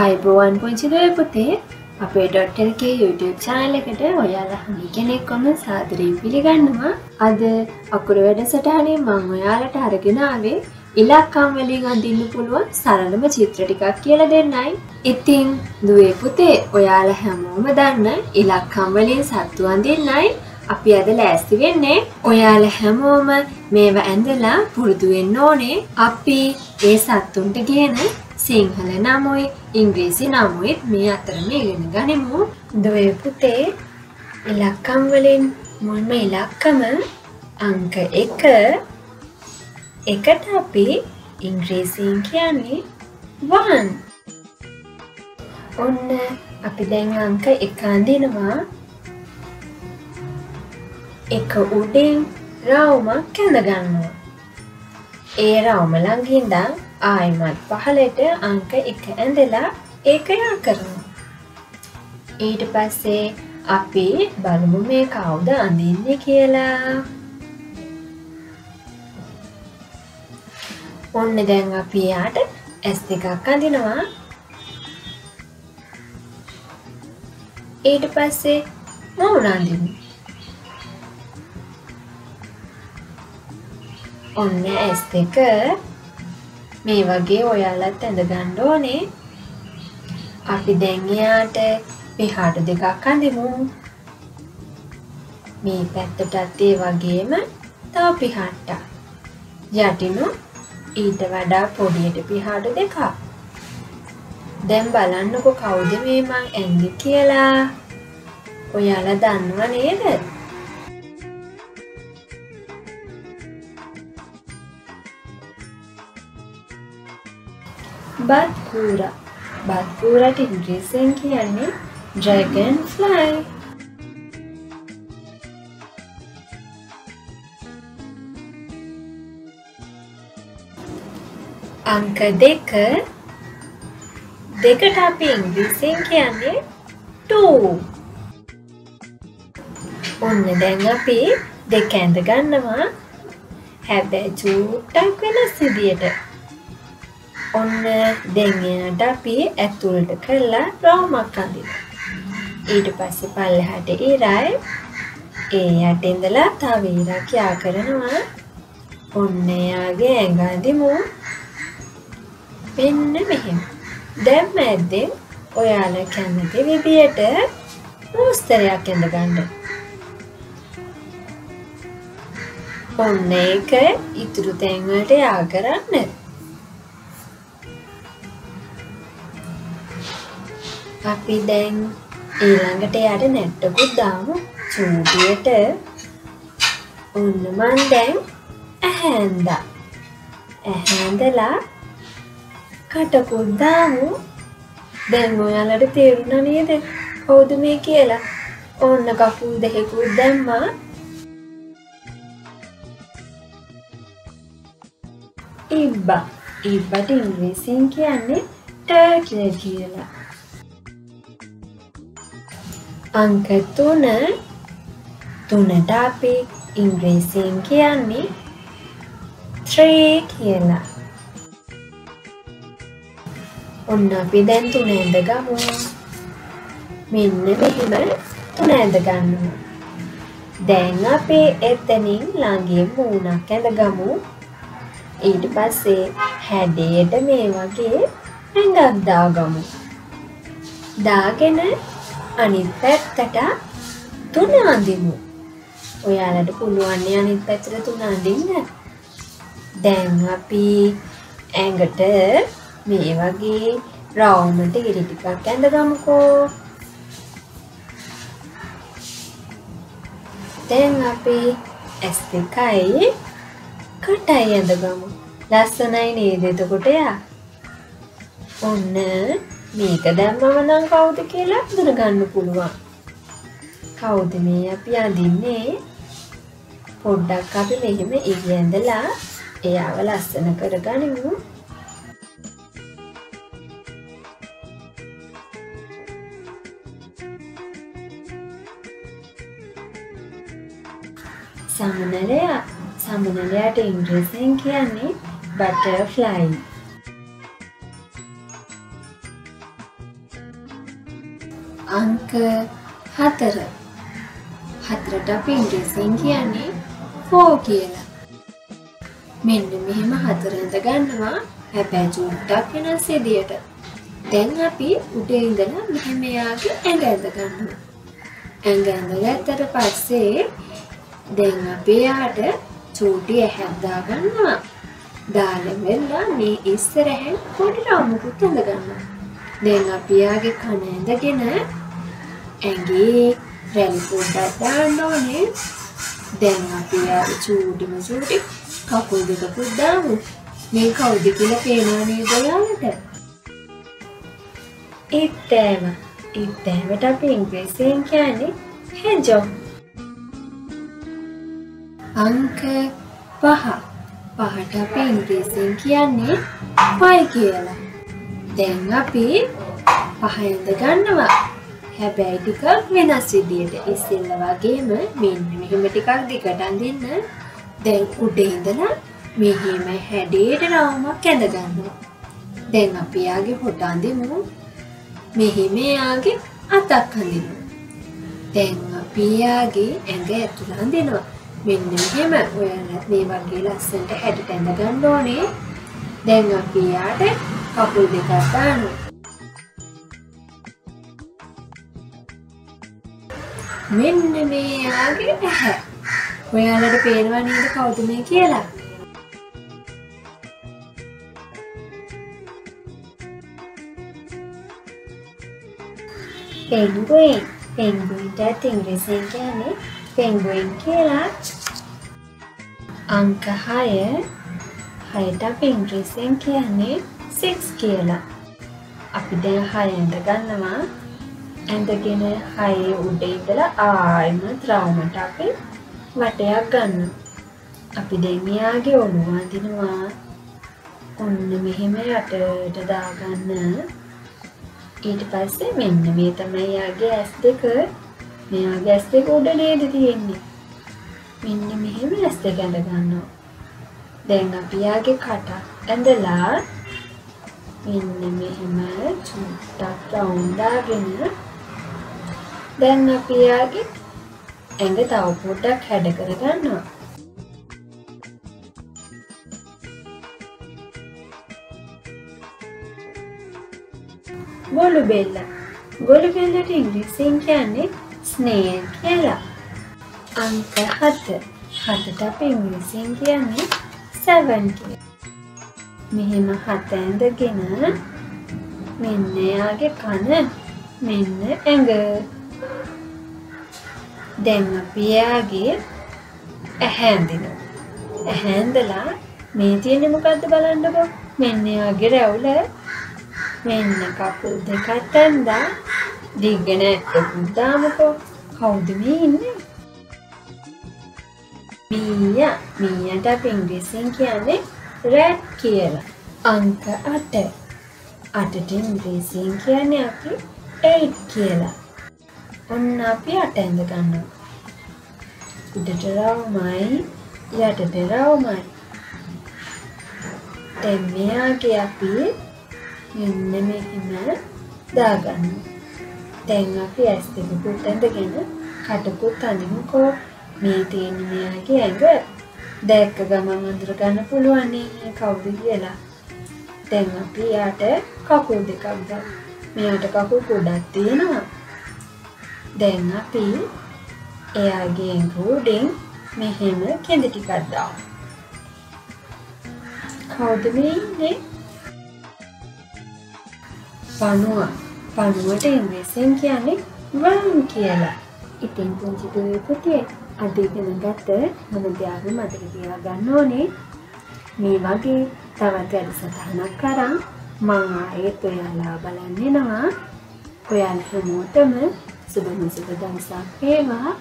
ආයිබෝවන් පුංචි දුවේ පුතේ අපේ .lk YouTube channel එකට ඔයාලා හැම කෙනෙක්වම සාදරයෙන් පිළිගන්නවා. අද අකුරු වැඩසටහනේ මම ඔයාලට අරගෙන ආවේ ඉලක්කම් වලින් අඳින්න පුළුවන් සරලම චිත්‍ර ටිකක් කියලා දෙන්නයි. ඉතින් දුවේ පුතේ ඔයාලා හැමෝම දන්න ඉලක්කම් වලින් සත්තු අඳින්නයි අපි අද ලෑස්ති වෙන්නේ. ඔයාලා හැමෝම මේවා ඇඳලා පුරුදු වෙන්න ඕනේ. අපි ඒ සත්තුන්ට කියන සිංහල නමුයි ඉංග්‍රීසි නමුයි මේ අතරම ඉගෙන ගනිමු. දුවේ පුතේ ඉලක්කම් වලින් මුල්ම ඉලක්කම අංක 1. එකට අපි ඉංග්‍රීසියෙන් කියන්නේ 1. ඔන්න අපි දැන් අංක 1 අඳිනවා. එක උඩින් රවුමක් ඇඳ ගන්නවා. ඒ රවුම ළඟ ඉඳන් ආයිමත් පහලට අංක 1 ඇඳලා ඒක යා කරනවා. ඊට පස්සේ අපි බලමු මේ කවුද අඳින්නේ කියලා. ඔන්න දැන් අපි යාට S2 අඳිනවා. ඊට පස්සේ මවුන අඳිනවා. ඔන්න S2 මේ වගේ ඔයාලත් ඇඳ ගන්න ඕනේ. අපි දැන් එයාට පිහාට දෙකක් අඳිමු. මේ පැත්තටත් ඒ වගේම තව පිහාට්ටක්. යටිනු ඊට වඩා පොඩියට පිහාට දෙකක්. දැන් බලන්නකො කවුද මේ මං ඇඳි කියලා. ඔයාලා දන්නව නේද? Akura. Akura ඉංග්‍රීසියෙන් කියන්නේ dragonfly. අංක 2. දෙකට අපි ඉංග්‍රීසියෙන් කියන්නේ 2. ඔන්න දැන් අපි දෙක ඇඳ ගන්නවා. හැබැයි චූට්ටක් වෙනස් විදියට. ඔන්න දැන් එයාට අපි ඇතුළට කරලා රවුමක් අඳිනවා. ඊට පස්සේ පල්ලෙහාට ඉරයි. ඒ යට ඉඳලා තව ඉරක් යා කරනවා. ඔන්න එයාගේ ඇඟ අඳිමු. මෙන්න මෙහෙම. දැන් මැද්දෙන් ඔයාලා කැමති විදියට මෝස්තරයක් ඇඳ ගන්න. ඔන්න ඒක ඉතුරු තැන් වලට යා කරන්න. අපි දැන් ඊළඟට යට නැට්ටකුත් දාමු චූටියට. ඔන්න මන් දැන් ඇහැ ඇඳලා. ඇහැ ඇඳලා කටකුත් දාමු. දැන් ඔයාලට තේරුණා නේද කවුද මේ කියලා? ඔන්න කකුල් දෙකකුත් දැම්මා. ඉබ්බා. ඉබ්බට ඉංග්‍රීසියෙන් කියන්නේ ටර්ටල් කියලා. අංක 3. 3ට අපි ඉංග්‍රීසියෙන් කියන්නේ 3 කියලා. ඔන්න අපි දැන් 3 ඇඳ ගමු. මෙන්න මෙහෙම 3 ඇඳ ගන්නවා. දැන් අපි එතනින් ළඟින් මූණක් ඇඳ ගමු. ඊට පස්සේ හැඩයට මේ වගේ ඇඟක් දාගමු. දාගෙන අනිත් පැත්තට 3 අඳිමු. ඔයාලට පුළුවන් නේ අනිත් පැත්තට 3 අඳින්න. දැන් අපි ඇඟට මේ වගේ රවුමට ඉරි ටිකක් ඇඳ ගමුකෝ. දැන් අපි S2යි කටයි ඇඳ ගමු. ලස්සනයි නේද එතකොට යා? ඔන්න මේක දැම්මම නම් කවුද කියලා අඳුනගන්න පුළුවන්. කවුද මේ අපි අඳින්නේ? පොඩ්ඩක් අපි මෙහෙම ඉරි ඇඳලා එයාව ලස්සන කරගනිමු. සමනලයට ඉංග්‍රීසියෙන් කියන්නේ butterfly. අංක 4. 4ට අපි ඉංග්‍රීසියෙන් කියන්නේ 4 කියලා. මෙන්න මෙහෙම 4 ඇඳ ගන්නවා. හැබැයි චුට්ටක් වෙනස් විදියට. දැන් අපි උඩේ ඉඳලා මෙහෙම යාගේ ඇඟ ඇඳ ගන්නවා. ඇඟ ඇඳගත්තට පස්සේ දැන් අපි යාට චූටි ඇහැක් දා ගන්නවා. දාලා වෙලා මේ ඉස්සරහෙන් පොඩි රවුමකුත් ඇඳ ගන්නවා. දැන් අපි යාගේ කන ඇඳගෙන ඇඟේ රැලි පොඩ්ඩක් දාන්න ඕනේ. දැන් අපි යාගේ චූටිම චූටි කකුල් දෙකකුත් දාමු. මේ කවුද කියලා පේනවා නේද ඔයාලට? ඉත්තෑව. ඉත්තෑවට අපි ඉංග්‍රීසියෙන් කියන්නේ hedgehog. අංක 5. 5ට අපි ඉංග්‍රීසියෙන් කියන්නේ 5 කියලා. දැන් අපි 5 ඇඳ ගන්නවා. හැබැයි ටිකක් වෙනස් විදියට. ඉස්සෙල්ලා වගේම මෙන්න මෙහෙම ටිකක් දිගට අඳින්න. දැන් උඩේ ඉඳලා මෙහෙම හැඩයට රවුමක් ඇඳ ගන්නවා. දැන් අපි යාගේ හොට අඳිමු. මෙහෙම යාගේ අතක් අඳිමු. දැන් අපි යාගේ ඇඟ ඇතුළ අඳිනවා. මෙන්න මෙහෙම ඔයාලත් මේ වගේ ලස්සනට හැඩට ඇඳ ගන්න ඕනේ. දැන් අපි යාට කකුල් දෙකක් දානවා. මෙන්න මේ යාගේ ඇහැ. ඔයාලට පේනවා නේද කවුද මේ කියලා? penguin. penguinට ඉංග්‍රීසියෙන් කියන්නේ penguin කියලා. අංක 6. 6ට අපි ඉංග්‍රීසියෙන් කියන්නේ 6 කියලා. අපි දැන් 6 ඇඳ ගන්නවා. ඇඳගෙන 6 උඩේ ඉඳලා ආයෙමත් රවුමට අපි වටයක් ගන්නවා. අපි දැන් යාගේ ඔළුව අඳිනවා. ඔන්න මෙහෙම යටට දාගන්න. ඊට පස්සේ මෙන්න මේ තමයි යාගේ ඇස් දෙක. මෙයාගේ ඇස් දෙක උඩ නේද තියෙන්නේ. මෙන්න මෙහෙම ඇස් දෙක ඇඳ ගන්නවා. දැන් අපි යාගේ කට ඇඳලා මෙන්න මෙහෙම චුට්ටක් රවුම් දාගෙන දැන් අපි යාගේ ඇඟ තව පොඩ්ඩක් හැඩ කර ගන්නවා. ගොළු බෙල්ල. ගොළු බෙල්ලට ඉංග්‍රීසියෙන් කියන්නේ snail කියලා. අංක 7. 7ට අපි ඉංග්‍රීසියෙන් කියන්නේ 7 කියලා. මෙහෙම 7 ඇඳගෙන මෙන්න යාගේ කන මෙන්න ඇඟ. දැන් අපි යාගේ ඇහැ අඳිනවා. ඇහැ ඇඳලා මේ තියෙන්නේ මොකද්ද බලන්නකෝ. මෙන්න යාගේ රැවුල. මෙන්න කකුල් දෙකක් ඇඳලා දිග්ගෙන ඇටකුත් දාමුකෝ. කවුද මේ ඉන්නේ? මීයා. මීයාට අපි ඉංග්‍රීසියෙන් කියන්නේ rat කියලා. අංක 8. 8ට ඉංග්‍රීසියෙන් කියන්නේ අපි 8 කියලා. ඔන්න අපි 8 ඇඳ ගන්නවා. උඩට රවුමයි යටට රවුමයි. දැන් මෙයාගේ අපි මෙන්න මෙහෙම දාගන්නවා. දැන් අපි ඇස් දෙකකුත් ඇඳගෙන කටකුත් අඳිමුකෝ. මේ තියෙන මෙයාගේ ඇඟ දැක්ක ගමන් අඳුර ගන්න පුළුවන් නේ කවුද කියලා. දැන් අපි යාට කකුල් දෙකක් දාමු. මෙයාට කකුල් ගොඩක් තියෙනවා. දැන් අපි එයාගේ ඇඟ උඩින් මෙහෙම කෙඳ ටිකක් දාමු. කවුද මේ ඉන්නේ? පණුව. පණුවට ඉංග්‍රීසියෙන් කියන්නේ worm කියලා. ඉතින් පුංචි දුවේ පුතේ අද ඉගෙන ගත්ත මොන දෙයක් මතක තියාගන්න ඕනේ. මේ වගේ තවත් වැඩසටහනක් කරන් මම ආයෙත් ඔයාලා බලන්න එනවා. ඔයාලා හැමෝටම සුබ දවසක් වේවා.